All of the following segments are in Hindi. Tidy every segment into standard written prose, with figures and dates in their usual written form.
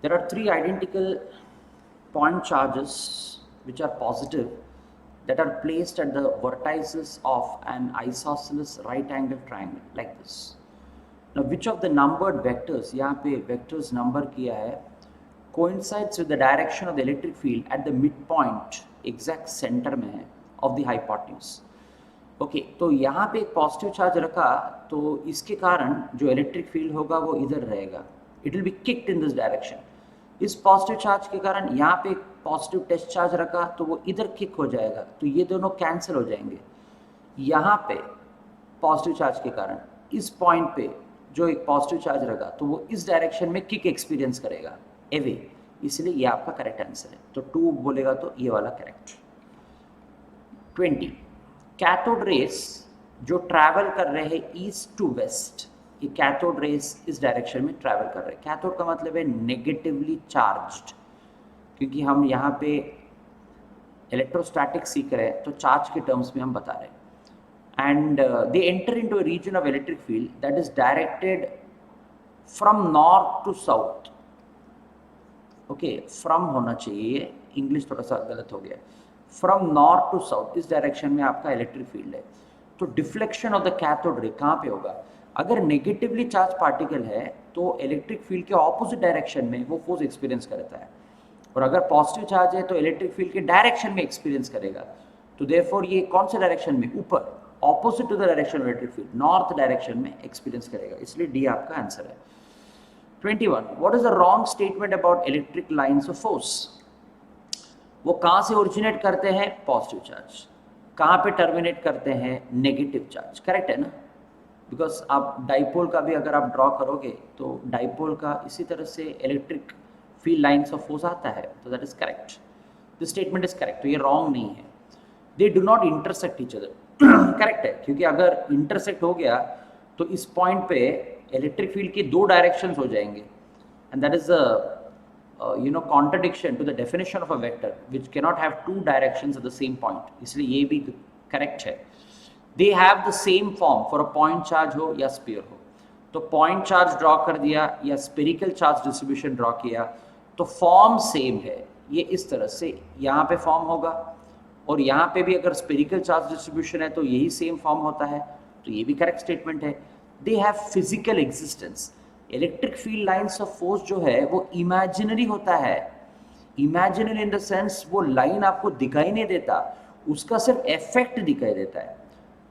There are three identical point charges which are positive that are placed at the vertices of an isosceles right angle triangle like this. Now, which of the numbered vectors, यहाँ पे vectors number किया है, coincides with the direction of the electric field at the midpoint, exact center में है, of the hypotenuse. ओके तो यहाँ पे एक पॉजिटिव चार्ज रखा तो इसके कारण जो इलेक्ट्रिक फील्ड होगा वो इधर रहेगा, it will be kicked in this direction. इस पॉजिटिव चार्ज के कारण यहाँ पे एक पॉजिटिव टेस्ट चार्ज रखा तो वो इधर किक हो जाएगा, तो ये दोनों कैंसिल हो जाएंगे. यहाँ पे पॉजिटिव चार्ज के कारण इस पॉइंट पे जो एक पॉजिटिव चार्ज रखा तो वो इस डायरेक्शन में किक एक्सपीरियंस करेगा एवे, इसलिए ये आपका करेक्ट आंसर है. तो 2 बोलेगा तो ये वाला करेक्ट. 20 कैथोड रेस जो ट्रैवल कर रहे हैं ईस्ट टू वेस्ट, ये कैथोड रेस इस डायरेक्शन में ट्रैवल कर रहे हैं. कैथोड का मतलब है नेगेटिवली चार्ज्ड, क्योंकि हम यहाँ पे इलेक्ट्रोस्टैटिक सीख रहे हैं तो चार्ज के टर्म्स में हम बता रहे हैं. And they enter into a region of electric field that is directed from north to south. Okay from होना चाहिए, इंग्लिश थोड़ा सा गलत हो गया. फ्रॉम नॉर्थ टू साउथ इस डायरेक्शन में आपका इलेक्ट्रिक फील्ड है. तो deflection of the cathode ray कहाँ पे होगा? अगर नेगेटिवली चार्ज पार्टिकल है तो इलेक्ट्रिक फील्ड के ऑपोजिट डायरेक्शन में वो फोर्स एक्सपीरियंस करता है, और अगर पॉजिटिव चार्ज है तो इलेक्ट्रिक फील्ड के डायरेक्शन में एक्सपीरियंस करेगा. तो देयरफॉर ये कौन से डायरेक्शन में? ऊपर, opposite to the direction of electric field, north direction में एक्सपीरियंस करेगा, इसलिए डी आपका आंसर है. 21 what is the wrong statement about electric lines of force? वो कहाँ से ओरिजिनेट करते हैं? Positive charge. कहाँ पे टर्मिनेट करते हैं? Negative charge. करेक्ट है ना? बिकॉज आप डाइपोल का भी अगर आप ड्रॉ करोगे तो डाइपोल का इसी तरह से electric field lines of force आता है, तो that is correct. This statement is correct, तो ये रॉन्ग नहीं है. They do not intersect each other. Correct है, क्योंकि अगर इंटरसेक्ट हो गया तो इस पॉइंट पे इलेक्ट्रिक फील्ड के दो डायरेक्शंस हो जाएंगे, and that is a contradiction to the definition of a vector which cannot have two directions at the same point, इसलिए ये भी करेक्ट है. they have the same form for a point charge हो या sphere हो. तो point charge ड्रॉ कर दिया या spherical charge distribution ड्रॉ किया तो फॉर्म सेम है. ये इस तरह से यहाँ पे फॉर्म होगा, और यहाँ पे भी अगर spherical charge distribution है तो यही सेम फॉर्म होता है, तो ये भी करेक्ट स्टेटमेंट है. they have physical existence. Electric field lines of force जो है वो इमेजिनरी होता है. इमेजिनरी इन द सेंस वो लाइन आपको दिखाई नहीं देता, उसका सिर्फ इफेक्ट दिखाई देता है.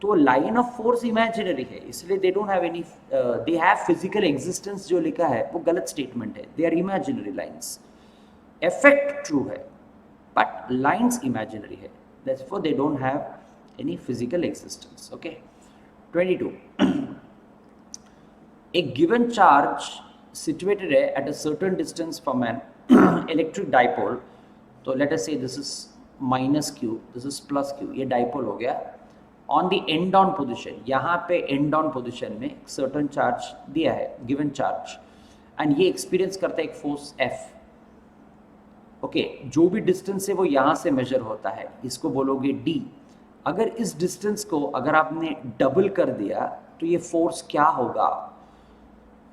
तो लाइन ऑफ फोर्स इमेजिनरी है, इसलिए they don't have any, they have physical existence जो लिखा है वो गलत स्टेटमेंट है. They are imaginary lines. Effect true है बट लाइन्स इमेजिनरी है, therefore they don't have any physical existence. Okay 22 a given charge situated at a certain distance from an electric dipole, तो let us say this is minus q, this is plus q, ये dipole हो गया. on the end on position, यहाँ पे end on position में certain charge दिया है, given charge, and ये experience करता है एक force F. ओके जो भी डिस्टेंस है वो यहाँ से मेजर होता है, इसको बोलोगे d. अगर इस डिस्टेंस को अगर आपने डबल कर दिया तो ये फोर्स क्या होगा?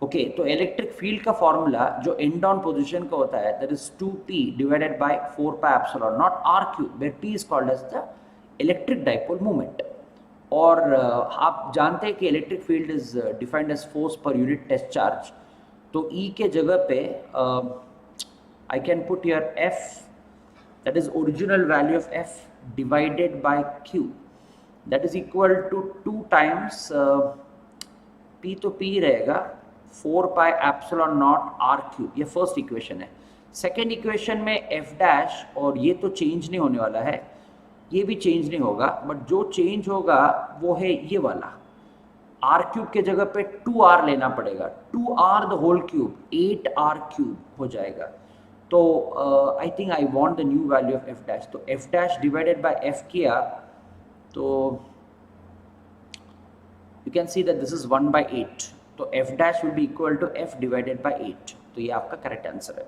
ओके तो इलेक्ट्रिक फील्ड का फॉर्मूला जो एंड ऑन पोजीशन का होता है that is 2p divided by 4 pi epsilon naught r cube, where p is called as the electric dipole moment. और आप जानते हैं कि electric field is defined as force per unit test charge. तो E के जगह पे I can put here F, that is original value of F divided by Q, that is equal to 2 times P, तो P रहेगा 4 pi epsilon naught r cube. ये फर्स्ट इक्वेशन है. सेकेंड इक्वेशन में f डैश, और ये तो चेंज नहीं होने वाला है, ये भी चेंज नहीं होगा, बट जो चेंज होगा वो है ये वाला. r क्यूब के जगह पे 2r लेना पड़ेगा, 2r the whole cube, 8r cube हो जाएगा. तो I think I want the new value of f dash. तो f dash divided by f किया तो you can see that this is 1 by 8. तो f dash will be equal to f divided by 8. तो ये आपका करेक्ट आंसर है.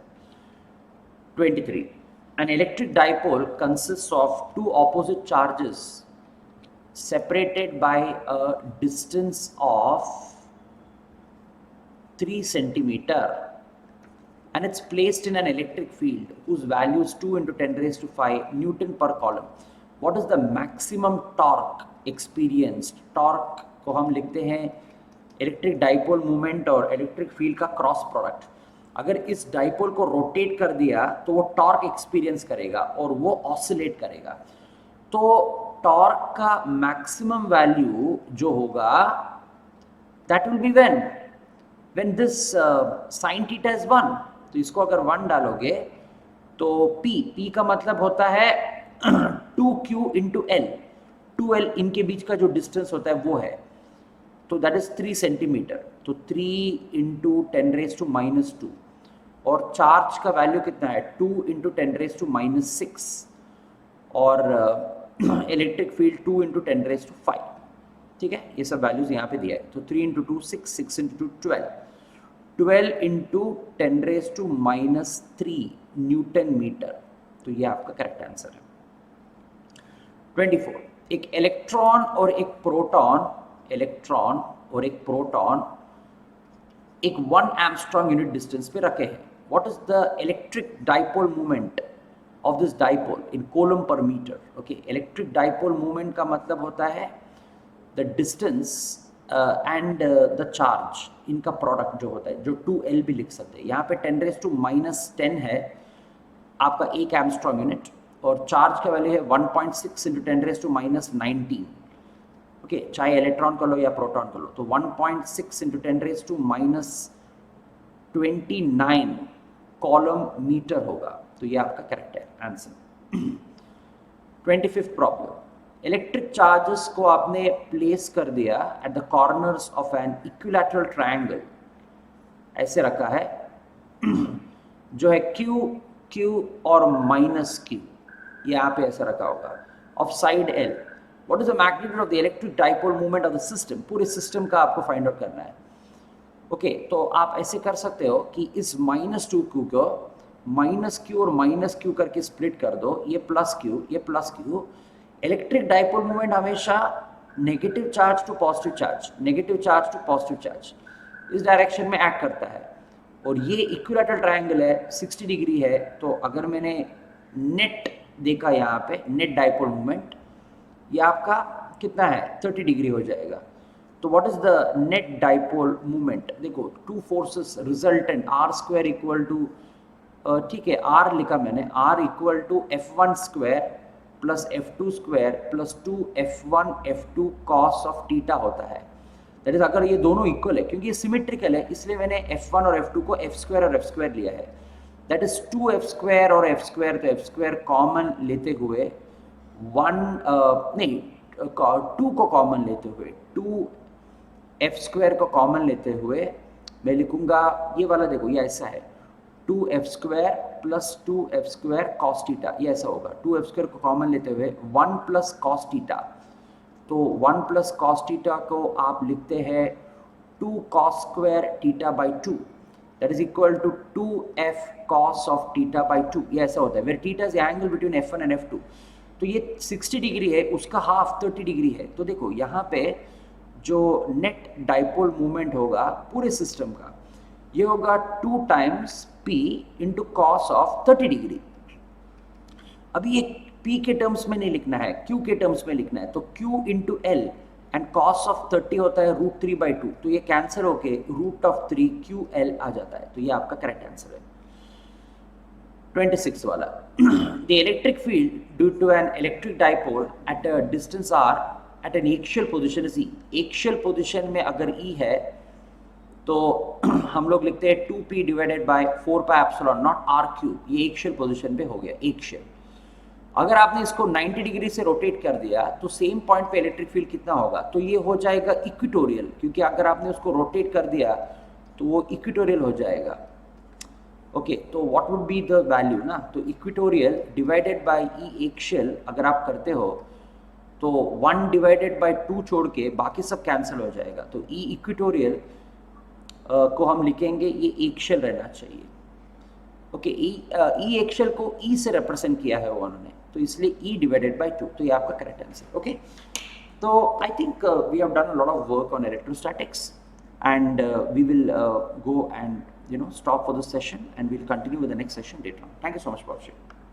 23 an electric dipole consists of two opposite charges separated by a distance of 3 centimeter and it's placed in an electric field whose value is 2 into 10 raised to 5 Newton per coulomb. What is the maximum torque experienced? Torque को हम लिखते हैं इलेक्ट्रिक डाइपोल मूवमेंट और इलेक्ट्रिक फील्ड का क्रॉस प्रोडक्ट. अगर इस डाइपोल को रोटेट कर दिया तो वो टॉर्क एक्सपीरियंस करेगा और वो ऑसिलेट करेगा. तो टॉर्क का मैक्सिमम वैल्यू जो होगा that will be when this sin theta is 1. तो इसको अगर 1 डालोगे तो p का मतलब होता है 2q into l. 2l इनके बीच का जो डिस्टेंस होता है वो है, तो दैट इज 3 सेंटीमीटर. तो 3 into 10 raised to -2 और चार्ज का वैल्यू कितना है 2 into 10 raised to -6 और electric field 2 into 10 raised to 5. ठीक है, ये सब वैल्यूज यहाँ पे दिया है. तो 3 into 2 6, 6 into 2 12, 12 into 10 raised to -3 Newton metre. तो ये आपका करेक्ट आंसर है. 24. एक इलेक्ट्रॉन और एक प्रोटॉन एक 1 एंगस्ट्रॉम यूनिट डिस्टेंस पे रखे हैं. What is the electric dipole movement of this dipole in coulomb per metre? Okay, electric dipole movement का मतलब होता है the distance and the charge, इनका प्रोडक्ट जो होता है, जो 2l भी लिख सकते हैं. यहाँ पे 10 raised to -10 है आपका 1 एंगस्ट्रॉम यूनिट और चार्ज का वैल्यू है 1.6 into 10 raised to -19. ओके, चाहे इलेक्ट्रॉन का लो या प्रोटॉन का लो, तो 1.6 into 10 raised to -29 column metre होगा. तो ये आपका करेक्ट है answer. 25th problem. Electric charges को आपने प्लेस कर दिया at the corners of an equilateral triangle. ऐसे रखा है जो है Q और -Q, यहाँ पे ऐसा रखा होगा, of side L. What is the magnitude of the electric dipole movement of the system? पूरे सिस्टम का आपको फाइंड आउट करना है. ओके, तो आप ऐसे कर सकते हो कि इस -2Q को -Q और -Q करके स्प्लिट कर दो. ये +Q, ये +Q. इलेक्ट्रिक डाइपोल मूवमेंट हमेशा negative charge to positive charge, negative charge to positive charge इस डायरेक्शन में एक्ट करता है. और ये इक्विलैटरल ट्रायंगल है, 60 डिग्री है. तो अगर मैंने नेट देखा यहाँ पे, नेट डाइपोल मूवमेंट, ये आपका कितना है 30 डिग्री हो जाएगा. तो what is the net dipole movement? देखो, 2 forces resultant r² equal to, ठीक है, r लिखा मैंने, r equal to f1² plus f2² plus 2f1 f2 cos of theta होता है. दैट इज अगर ये दोनों इक्वल है, क्योंकि ये सिमेट्रिकल है इसलिए मैंने f1 और f2 को f² और f² लिया है. दैट इज 2f² और f², तो f² कॉमन लेते हुए 2 को कॉमन लेते हुए, 2f² को कॉमन लेते हुए मैं लिखूंगा ये वाला. देखो ये ऐसा है 2f² plus 2f² cos theta, ये ऐसा होगा. 2f² को कॉमन लेते हुए 1 प्लस cos थीटा. तो 1 प्लस cos थीटा को आप लिखते हैं 2 cos² theta by 2. That is equal to 2f cos of theta by 2. ये ऐसा होता है where theta is angle between f1 and f2. तो ये 60 डिग्री है, उसका हाफ 30 डिग्री है. तो देखो यहाँ पे जो नेट डाइपोल मूवमेंट होगा पूरे सिस्टम का, ये होगा 2 times p into cos of 30 degree. अभी ये p के टर्म्स में नहीं लिखना है, q के टर्म्स में लिखना है. तो q into l and cos of 30 होता है √3/2. तो ये कैंसिल होके √3 QL आ जाता है. तो ये आपका करेक्ट आंसर है. 26 वाला. The electric field due to an electric dipole at a distance r at an axial position is E. Axial position में अगर E है तो हम लोग लिखते हैं 2p डिवाइडेड बाय 4πε0 r³. ये एक्शियल पोजीशन पे हो गया, एक्शियल. अगर आपने इसको 90 डिग्री से रोटेट कर दिया तो सेम पॉइंट पे इलेक्ट्रिक फील्ड कितना होगा? तो ये हो जाएगा इक्वेटोरियल, क्योंकि अगर आपने उसको रोटेट कर दिया तो वो इक्वेटोरियल हो जाएगा. ओके, तो what would be the value ना? तो equatorial divided by E axial अगर आप करते हो तो 1 डिवाइडेड बाय 2 छोड़ के बाकी सब कैंसिल हो जाएगा. तो ई इक्वेटोरियल को हम लिखेंगे, ये एक्शियल रहना चाहिए. ओके, ई एक्शियल को ई से रिप्रेजेंट किया है उन्होंने, तो इसलिए ई डिवाइडेड बाय 2. तो ये आपका करेक्ट आंसर. ओके, तो I think we have done a lot of work on electrostatics and we will go and stop for this session, and we'll continue with the next session later on. Thank you so much for watching.